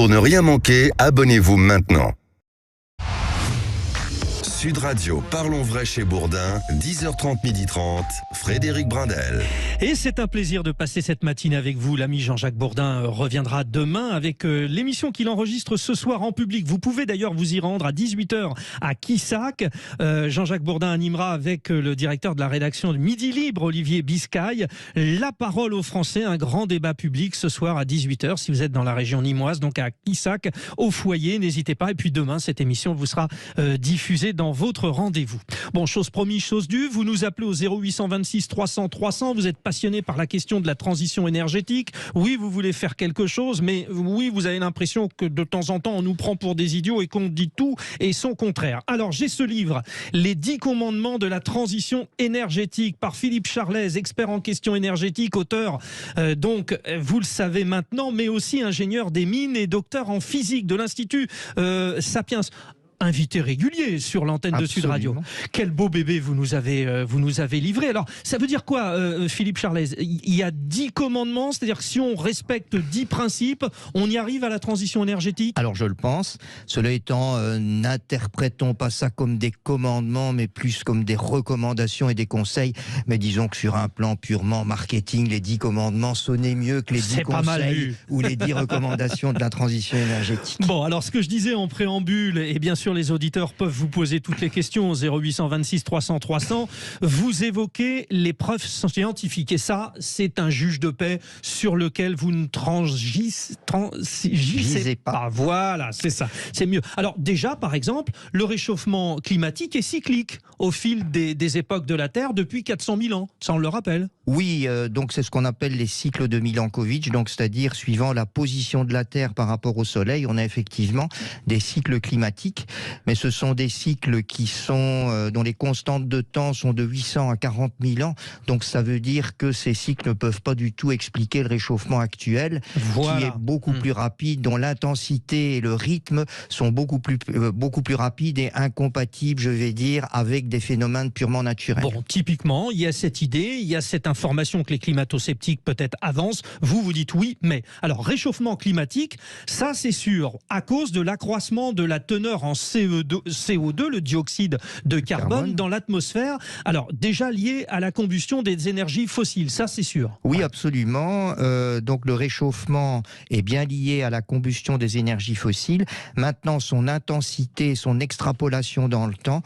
Pour ne rien manquer, abonnez-vous maintenant. Sud Radio, Parlons Vrai chez Bourdin, 10h30, 12h30, Frédéric Brindel. Et c'est un plaisir de passer cette matinée avec vous. L'ami Jean-Jacques Bourdin reviendra demain avec l'émission qu'il enregistre ce soir en public. Vous pouvez d'ailleurs vous y rendre à 18h à Quissac. Jean-Jacques Bourdin animera avec le directeur de la rédaction de Midi Libre, Olivier Biscaye, la parole aux Français, un grand débat public ce soir à 18h si vous êtes dans la région nîmoise, donc à Quissac, au foyer, n'hésitez pas. Et puis demain, cette émission vous sera diffusée dans votre rendez-vous. Bon, chose promise, chose due, vous nous appelez au 0826 300 300, vous êtes passionné par la question de la transition énergétique, oui, vous voulez faire quelque chose, mais oui, vous avez l'impression que de temps en temps, on nous prend pour des idiots et qu'on dit tout et son contraire. Alors, j'ai ce livre, Les 10 commandements de la transition énergétique, par Philippe Charlez, expert en questions énergétiques, auteur, donc, vous le savez maintenant, mais aussi ingénieur des mines et docteur en physique de l'Institut Sapiens. Invité régulier sur l'antenne de Sud Radio. Quel beau bébé vous nous avez livré. Alors, ça veut dire quoi, Philippe Charlez? Il y a 10 commandements, c'est-à-dire que si on respecte 10 principes, on y arrive à la transition énergétique? Alors, je le pense. Cela étant, n'interprétons pas ça comme des commandements, mais plus comme des recommandations et des conseils. Mais disons que sur un plan purement marketing, les 10 commandements sonnaient mieux que les 10 conseils ou les 10 recommandations de la transition énergétique. Bon, alors ce que je disais en préambule, et bien sûr les auditeurs peuvent vous poser toutes les questions au 0826 300 300, vous évoquez les preuves scientifiques. Et ça, c'est un juge de paix sur lequel vous ne transigissez pas. Voilà, c'est ça, c'est mieux. Alors déjà, par exemple, le réchauffement climatique est cyclique au fil des époques de la Terre depuis 400 000 ans, ça on le rappelle. Oui, donc c'est ce qu'on appelle les cycles de Milankovitch, donc c'est-à-dire suivant la position de la Terre par rapport au Soleil, on a effectivement des cycles climatiques, mais ce sont des cycles qui sont dont les constantes de temps sont de 800 à 40 000 ans, donc ça veut dire que ces cycles ne peuvent pas du tout expliquer le réchauffement actuel, qui est beaucoup plus rapide, dont l'intensité et le rythme sont beaucoup plus rapides et incompatibles, je vais dire, avec des phénomènes purement naturels. Bon, typiquement, il y a cette idée, il y a cette information que les climato-sceptiques peut-être avancent. Vous dites oui, mais alors réchauffement climatique, ça c'est sûr, à cause de l'accroissement de la teneur en CO2, le dioxyde de carbone dans l'atmosphère. Alors déjà lié à la combustion des énergies fossiles, ça c'est sûr. Oui, absolument. Donc le réchauffement est bien lié à la combustion des énergies fossiles. Maintenant, son intensité, son extrapolation dans le temps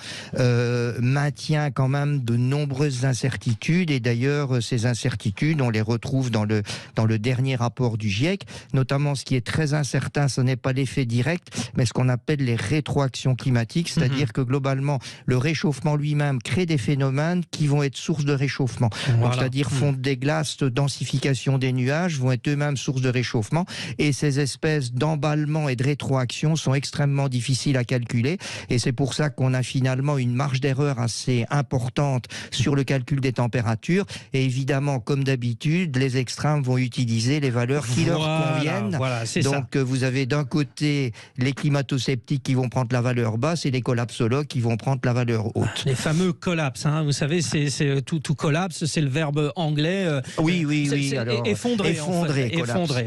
maintient quand même de nombreuses incertitudes, et d'ailleurs ces incertitudes, on les retrouve dans le dernier rapport du GIEC, notamment ce qui est très incertain, ce n'est pas l'effet direct, mais ce qu'on appelle les rétroactions climatiques, c'est-à-dire que globalement, le réchauffement lui-même crée des phénomènes qui vont être source de réchauffement. Voilà. C'est-à-dire fonte des glaces, densification des nuages vont être eux-mêmes source de réchauffement, et ces espèces d'emballement et de rétroaction sont extrêmement difficiles à calculer, et c'est pour ça qu'on a finalement une marge d'erreur assez importante sur le calcul des températures. Et évidemment, comme d'habitude, les extrêmes vont utiliser les valeurs qui leur conviennent. Voilà, donc vous avez d'un côté les climato-sceptiques qui vont prendre la valeur basse et les collapsologues qui vont prendre la valeur haute. Les fameux collapses, hein, vous savez, c'est tout collapse, c'est le verbe anglais. Oui. Alors, effondrer,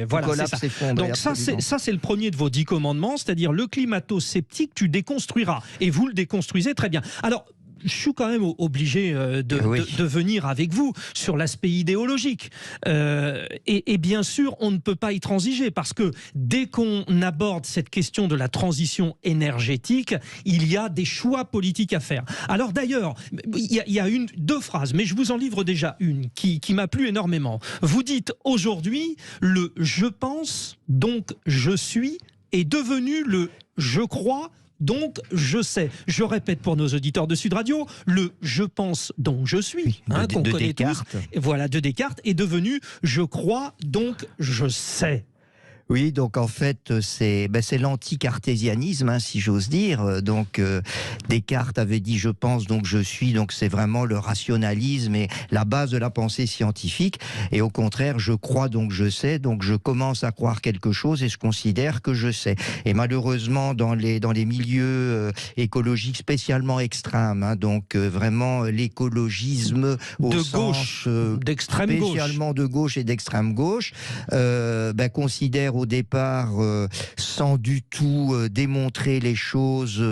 voilà, collapse, c'est ça. Effondrer, donc ça c'est le premier de vos 10 commandements, c'est-à-dire le climato-sceptique, tu déconstruiras. Et vous le déconstruisez très bien. Alors, je suis quand même obligé de venir avec vous sur l'aspect idéologique. Et bien sûr, on ne peut pas y transiger, parce que dès qu'on aborde cette question de la transition énergétique, il y a des choix politiques à faire. Alors d'ailleurs, il y a deux phrases, mais je vous en livre déjà une qui m'a plu énormément. Vous dites aujourd'hui, le « je pense, donc je suis » est devenu le « je crois, donc je sais ». Je répète pour nos auditeurs de Sud Radio, le « je pense, donc je suis », qu'on connaît Descartes. tous, voilà, de Descartes, est devenu « je crois, donc je sais ». Oui, donc en fait, c'est l'anti-cartésianisme, si j'ose dire. Donc Descartes avait dit « je pense, donc je suis », donc c'est vraiment le rationalisme et la base de la pensée scientifique. Et au contraire, je crois, donc je sais, donc je commence à croire quelque chose et je considère que je sais. Et malheureusement, dans les milieux écologiques spécialement extrêmes, donc vraiment l'écologisme au sens d'extrême gauche, spécialement de gauche et d'extrême gauche, considère au départ sans du tout démontrer les choses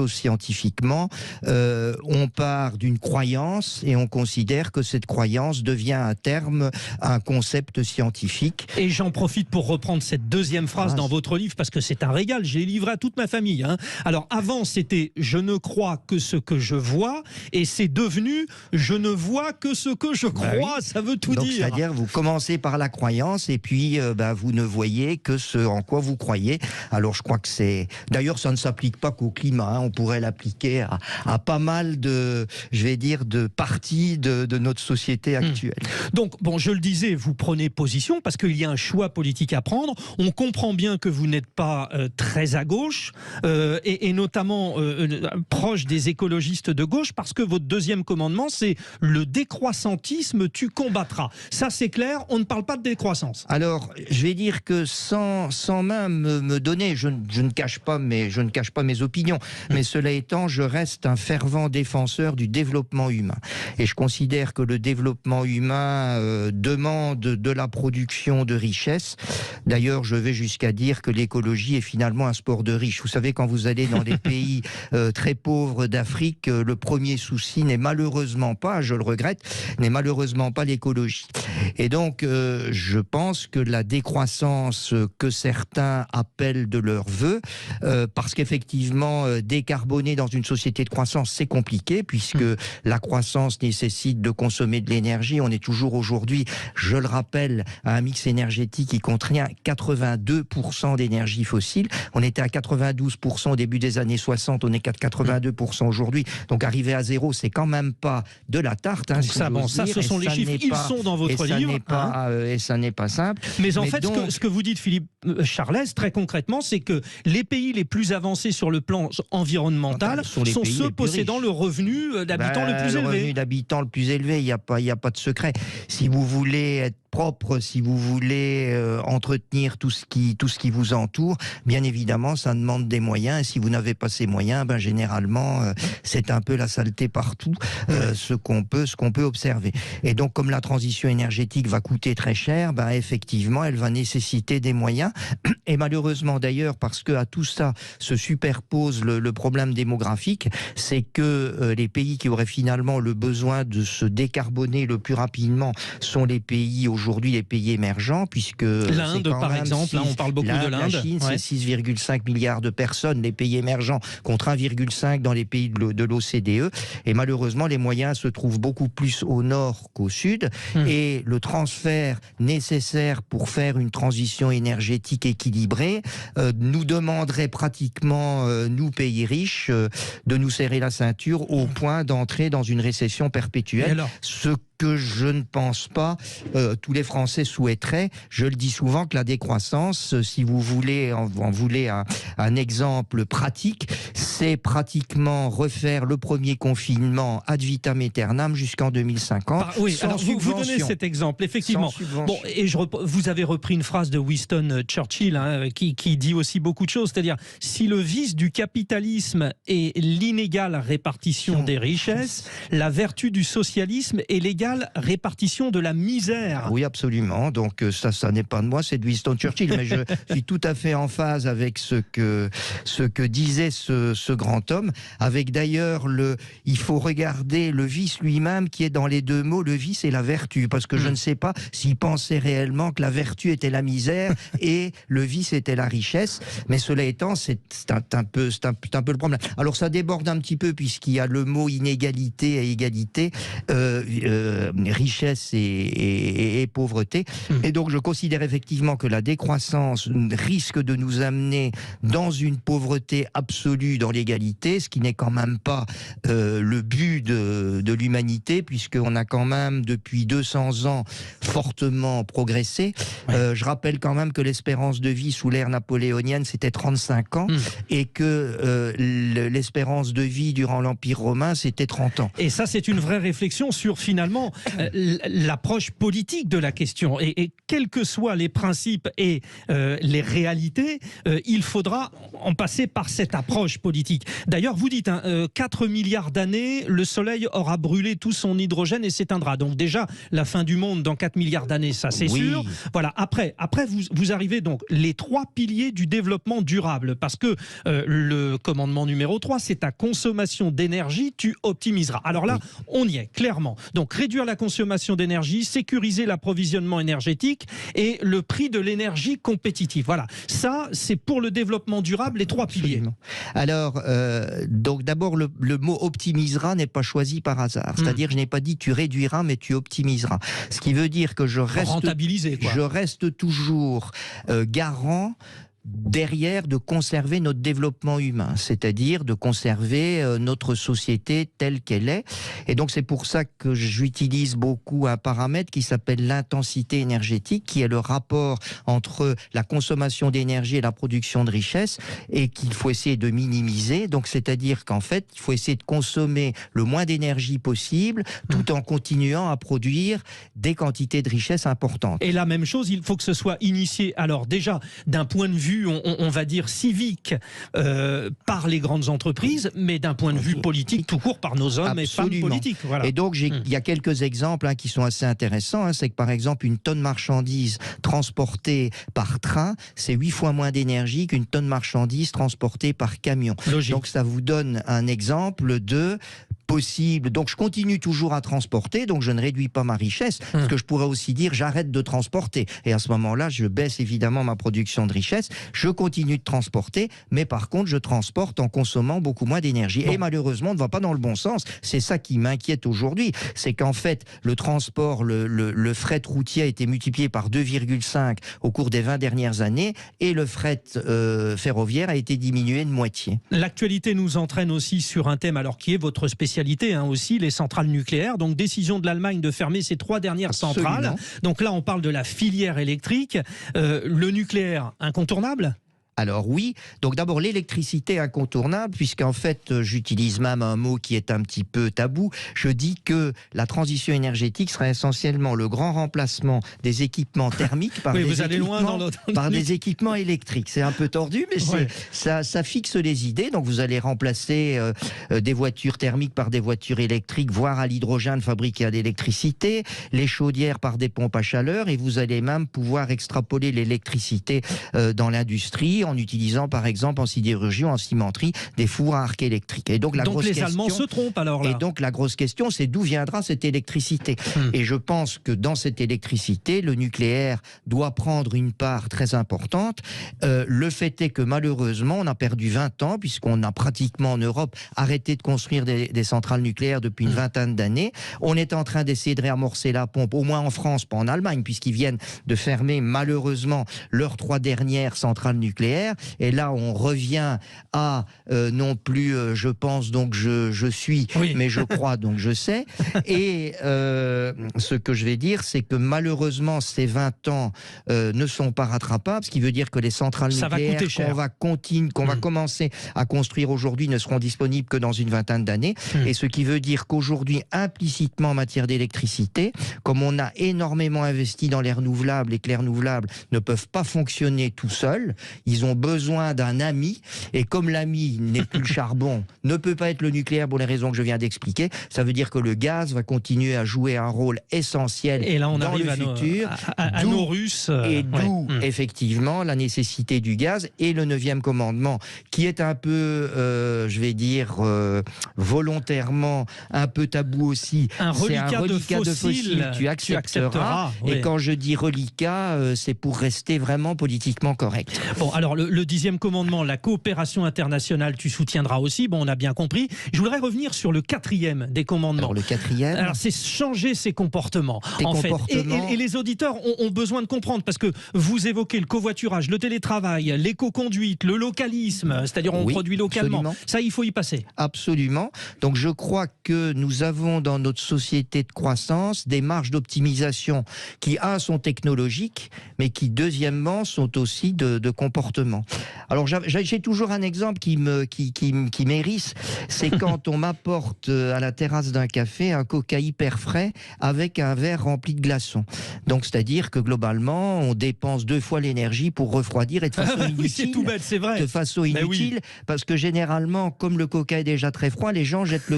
scientifiquement. On part d'une croyance et on considère que cette croyance devient à terme un concept scientifique. Et j'en profite pour reprendre cette deuxième phrase dans votre livre, parce que c'est un régal, j'ai livré à toute ma famille. Hein. Alors avant, c'était « je ne crois que ce que je vois », et c'est devenu « je ne vois que ce que je crois », ça veut tout dire. C'est-à-dire, vous commencez par la croyance, et puis vous ne voyez que ce en quoi vous croyez. Alors je crois que c'est... D'ailleurs, ça ne s'applique pas qu'au climat, hein. On pourrait l'appliquer à pas mal de, je vais dire, de parties de notre société actuelle. Donc, bon, je le disais, vous prenez position parce qu'il y a un choix politique à prendre. On comprend bien que vous n'êtes pas très à gauche et notamment proche des écologistes de gauche, parce que votre deuxième commandement, c'est le décroissantisme, tu combattras. Ça, c'est clair, on ne parle pas de décroissance. Alors, je vais dire que sans même me donner, je ne cache pas mes opinions, mais cela étant, je reste un fervent défenseur du développement humain. Et je considère que le développement humain demande de la production de richesses. D'ailleurs, je vais jusqu'à dire que l'écologie est finalement un sport de riches. Vous savez, quand vous allez dans des pays très pauvres d'Afrique, le premier souci n'est malheureusement pas, je le regrette, n'est malheureusement pas l'écologie. Et donc, je pense que la décroissance que certains appellent de leur vœu, parce qu'effectivement, décarboner dans une société de croissance, c'est compliqué, puisque la croissance nécessite de consommer de l'énergie. On est toujours aujourd'hui, je le rappelle, à un mix énergétique qui contient 82% d'énergie fossile. On était à 92% au début des années 60, on est à 82% aujourd'hui. Donc arriver à zéro, c'est quand même pas de la tarte. Hein, ça, bon, ça, ce sont les chiffres, ils sont dans votre livre. Et ça n'est pas simple. Mais en fait, donc, ce que vous dites, Philippe Charlès, très concrètement, c'est que les pays les plus avancés sur le plan environnemental sont ceux possédant le revenu d'habitant le plus élevé. Le revenu d'habitant le plus élevé, il n'y a pas de secret. Si vous voulez être propre, si vous voulez entretenir tout ce qui vous entoure, bien évidemment, ça demande des moyens. Et si vous n'avez pas ces moyens, généralement, c'est un peu la saleté partout, ce qu'on peut observer. Et donc, comme la transition énergétique va coûter très cher, effectivement, elle va nécessiter des moyens. Et malheureusement, d'ailleurs, parce que à tout ça se superpose le problème démographique, c'est que les pays qui auraient finalement le besoin de se décarboner le plus rapidement sont les pays aujourd'hui, les pays émergents, puisque l'Inde, par exemple, on parle beaucoup de l'Inde. La Chine, c'est 6,5 milliards de personnes, les pays émergents, contre 1,5 dans les pays de l'OCDE. Et malheureusement, les moyens se trouvent beaucoup plus au nord qu'au sud. Et le transfert nécessaire pour faire une transition énergétique équilibrée nous demanderait pratiquement, nous pays riches, de nous serrer la ceinture au point d'entrer dans une récession perpétuelle. Ce que je ne pense pas, tous les Français souhaiteraient. Je le dis souvent que la décroissance, si vous voulez, en voulez un exemple pratique, c'est pratiquement refaire le premier confinement ad vitam aeternam jusqu'en 2050. Oui, alors vous donnez cet exemple, effectivement. Bon, et vous avez repris une phrase de Winston Churchill, hein, qui dit aussi beaucoup de choses, c'est-à-dire si le vice du capitalisme est l'inégale répartition des richesses, la vertu du socialisme est l'égale répartition de la misère. Oui, absolument. Donc ça n'est pas de moi, c'est de Winston Churchill. Mais je suis tout à fait en phase avec ce que disait ce grand homme. Avec d'ailleurs il faut regarder le vice lui-même qui est dans les deux mots, le vice et la vertu. Parce que je ne sais pas s'il pensait réellement que la vertu était la misère et le vice était la richesse. Mais cela étant, c'est un peu le problème. Alors ça déborde un petit peu puisqu'il y a le mot inégalité et égalité. Richesse et pauvreté. Et donc je considère effectivement que la décroissance risque de nous amener dans une pauvreté absolue dans l'égalité, ce qui n'est quand même pas le but de l'humanité, puisqu'on a quand même depuis 200 ans fortement progressé. Je rappelle quand même que l'espérance de vie sous l'ère napoléonienne c'était 35 ans et que l'espérance de vie durant l'Empire romain c'était 30 ans. Et ça c'est une vraie réflexion sur finalement l'approche politique de la question. Et quels que soient les principes et les réalités, il faudra en passer par cette approche politique. énergétique. D'ailleurs, vous dites, 4 milliards d'années, le Soleil aura brûlé tout son hydrogène et s'éteindra. Donc déjà, la fin du monde dans 4 milliards d'années, ça c'est sûr. Voilà. Après vous arrivez donc les 3 piliers du développement durable, parce que le commandement numéro 3, c'est ta consommation d'énergie, tu optimiseras. Alors là, on y est, clairement. Donc réduire la consommation d'énergie, sécuriser l'approvisionnement énergétique et le prix de l'énergie compétitive. Voilà. Ça, c'est pour le développement durable, les 3 piliers. Alors, donc d'abord, le mot optimisera n'est pas choisi par hasard. C'est-à-dire, je n'ai pas dit tu réduiras, mais tu optimiseras. Ce qui veut dire que je reste toujours garant derrière de conserver notre développement humain, c'est-à-dire de conserver notre société telle qu'elle est. Et donc c'est pour ça que j'utilise beaucoup un paramètre qui s'appelle l'intensité énergétique, qui est le rapport entre la consommation d'énergie et la production de richesse, et qu'il faut essayer de minimiser. Donc c'est-à-dire qu'en fait, il faut essayer de consommer le moins d'énergie possible, tout en continuant à produire des quantités de richesse importantes. Et la même chose, il faut que ce soit initié, alors déjà, d'un point de vue on va dire civique par les grandes entreprises, mais d'un point de vue politique tout court par nos hommes et femmes politiques. Voilà. Et donc il y a quelques exemples qui sont assez intéressants. C'est que par exemple une tonne marchandise transportée par train, c'est 8 fois moins d'énergie qu'une tonne marchandise transportée par camion. Logique. Donc ça vous donne un exemple de possible. Donc je continue toujours à transporter, donc je ne réduis pas ma richesse, parce que je pourrais aussi dire j'arrête de transporter. Et à ce moment-là, je baisse évidemment ma production de richesse, je continue de transporter, mais par contre, je transporte en consommant beaucoup moins d'énergie. Et malheureusement, on ne va pas dans le bon sens. C'est ça qui m'inquiète aujourd'hui. C'est qu'en fait, le transport, le fret routier a été multiplié par 2,5 au cours des 20 dernières années, et le fret ferroviaire a été diminué de moitié. L'actualité nous entraîne aussi sur un thème, alors qui est votre spécialité aussi, les centrales nucléaires. Donc décision de l'Allemagne de fermer ces 3 dernières centrales. Donc là, on parle de la filière électrique. Le nucléaire, incontournable ? Alors oui, donc d'abord l'électricité incontournable, puisqu'en fait j'utilise même un mot qui est un petit peu tabou. Je dis que la transition énergétique sera essentiellement le grand remplacement des équipements thermiques par, des équipements électriques. C'est un peu tordu, mais ça fixe les idées. Donc vous allez remplacer des voitures thermiques par des voitures électriques, voire à l'hydrogène fabriqué à l'électricité, les chaudières par des pompes à chaleur, et vous allez même pouvoir extrapoler l'électricité dans l'industrie, en utilisant par exemple en sidérurgie ou en cimenterie des fours à arc électrique. Et donc les Allemands se trompent alors là. Et donc la grosse question, c'est d'où viendra cette électricité. Et je pense que dans cette électricité, le nucléaire doit prendre une part très importante. Le fait est que malheureusement, on a perdu 20 ans, puisqu'on a pratiquement en Europe arrêté de construire des centrales nucléaires depuis une vingtaine d'années. On est en train d'essayer de réamorcer la pompe, au moins en France, pas en Allemagne, puisqu'ils viennent de fermer malheureusement leurs 3 dernières centrales nucléaires. Et là, on revient à non plus je pense, donc je suis, mais je crois, donc je sais. Et ce que je vais dire, c'est que malheureusement, ces 20 ans ne sont pas rattrapables, ce qui veut dire que les centrales nucléaires qu'on va commencer à construire aujourd'hui ne seront disponibles que dans une vingtaine d'années. Et ce qui veut dire qu'aujourd'hui, implicitement en matière d'électricité, comme on a énormément investi dans les renouvelables et que les renouvelables ne peuvent pas fonctionner tout seuls, ils ont besoin d'un ami, et comme l'ami n'est plus le charbon, ne peut pas être le nucléaire pour les raisons que je viens d'expliquer, ça veut dire que le gaz va continuer à jouer un rôle essentiel et là on dans arrive le futur. À nos Russes. Et d'où effectivement la nécessité du gaz, et le 9e commandement, qui est un peu, je vais dire, volontairement un peu tabou aussi. Un reliquat de fossiles, tu accepteras. Et quand je dis reliquat, c'est pour rester vraiment politiquement correct. Bon, alors le 10e commandement, la coopération internationale, tu soutiendras aussi. Bon, on a bien compris. Je voudrais revenir sur le 4e des commandements. Alors le 4e. Alors c'est changer ses comportements. Et les auditeurs ont besoin de comprendre, parce que vous évoquez le covoiturage, le télétravail, l'éco-conduite, le localisme, c'est-à-dire on produit localement. Absolument. Ça, il faut y passer. Absolument. Donc je crois que nous avons dans notre société de croissance des marges d'optimisation qui, sont technologiques, mais qui, deuxièmement, sont aussi de comportement. fortement. Alors j'ai toujours un exemple qui m'hérisse, c'est quand on m'apporte à la terrasse d'un café un coca hyper frais avec un verre rempli de glaçons. Donc c'est-à-dire que globalement, on dépense 2 fois l'énergie pour refroidir et de façon inutile. Oui, c'est tout bête, c'est vrai. De façon inutile, parce que généralement, comme le coca est déjà très froid, les gens jettent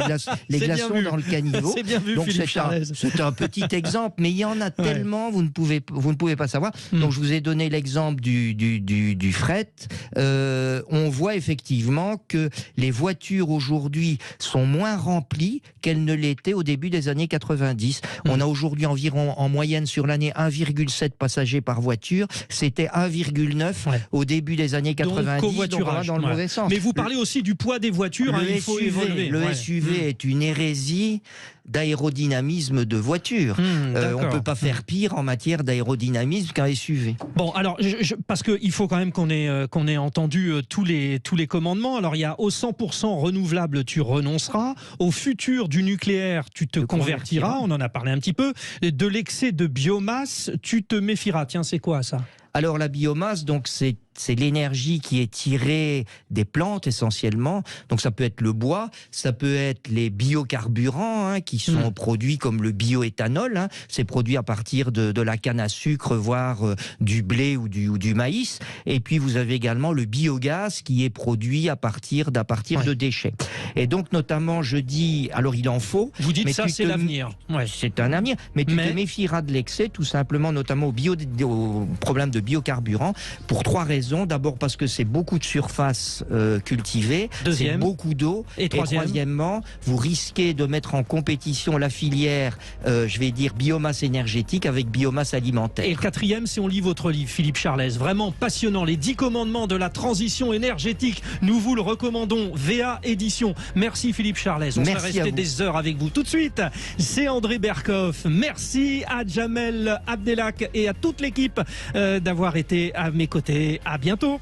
les glaçons dans le caniveau. C'est bien vu, donc c'est un petit exemple, mais il y en a tellement, vous ne pouvez pas savoir. Donc je vous ai donné l'exemple du fret. On voit effectivement que les voitures aujourd'hui sont moins remplies qu'elles ne l'étaient au début des années 90. On a aujourd'hui environ en moyenne sur l'année 1,7 passagers par voiture. C'était 1,9 au début des années 90. Donc, covoiturage, dans le mauvais sens. Mais vous parlez aussi du poids des voitures. Il faut évoluer. Le SUV est une hérésie d'aérodynamisme de voiture. On ne peut pas faire pire en matière d'aérodynamisme qu'un SUV. Bon, alors, parce qu'il faut quand même qu'on ait entendu tous les commandements. Alors, il y a au 100% renouvelable, tu renonceras. Au futur du nucléaire, tu te convertiras. On en a parlé un petit peu. De l'excès de biomasse, tu te méfieras. Tiens, c'est quoi ça ? Alors, la biomasse, donc c'est l'énergie qui est tirée des plantes essentiellement. Donc ça peut être le bois, ça peut être les biocarburants qui sont produits comme le bioéthanol. C'est produit à partir de la canne à sucre, voire du blé ou du maïs. Et puis vous avez également le biogaz qui est produit à partir de déchets. Et donc notamment je dis, alors il en faut. Vous dites ça c'est l'avenir. C'est un avenir, mais tu te méfieras de l'excès, tout simplement, notamment au problème de biocarburants, pour 3 raisons. D'abord parce que c'est beaucoup de surface cultivée, c'est beaucoup d'eau, et troisièmement, vous risquez de mettre en compétition la filière, je vais dire biomasse énergétique avec biomasse alimentaire. Et le 4e, c'est on lit votre livre, Philippe Charlès, vraiment passionnant, les 10 commandements de la transition énergétique. Nous vous le recommandons, VA Édition. Merci Philippe Charlès, on va rester des heures avec vous. Tout de suite, c'est André Berkoff. Merci à Jamel Abdelak et à toute l'équipe d'avoir été à mes côtés. À bientôt.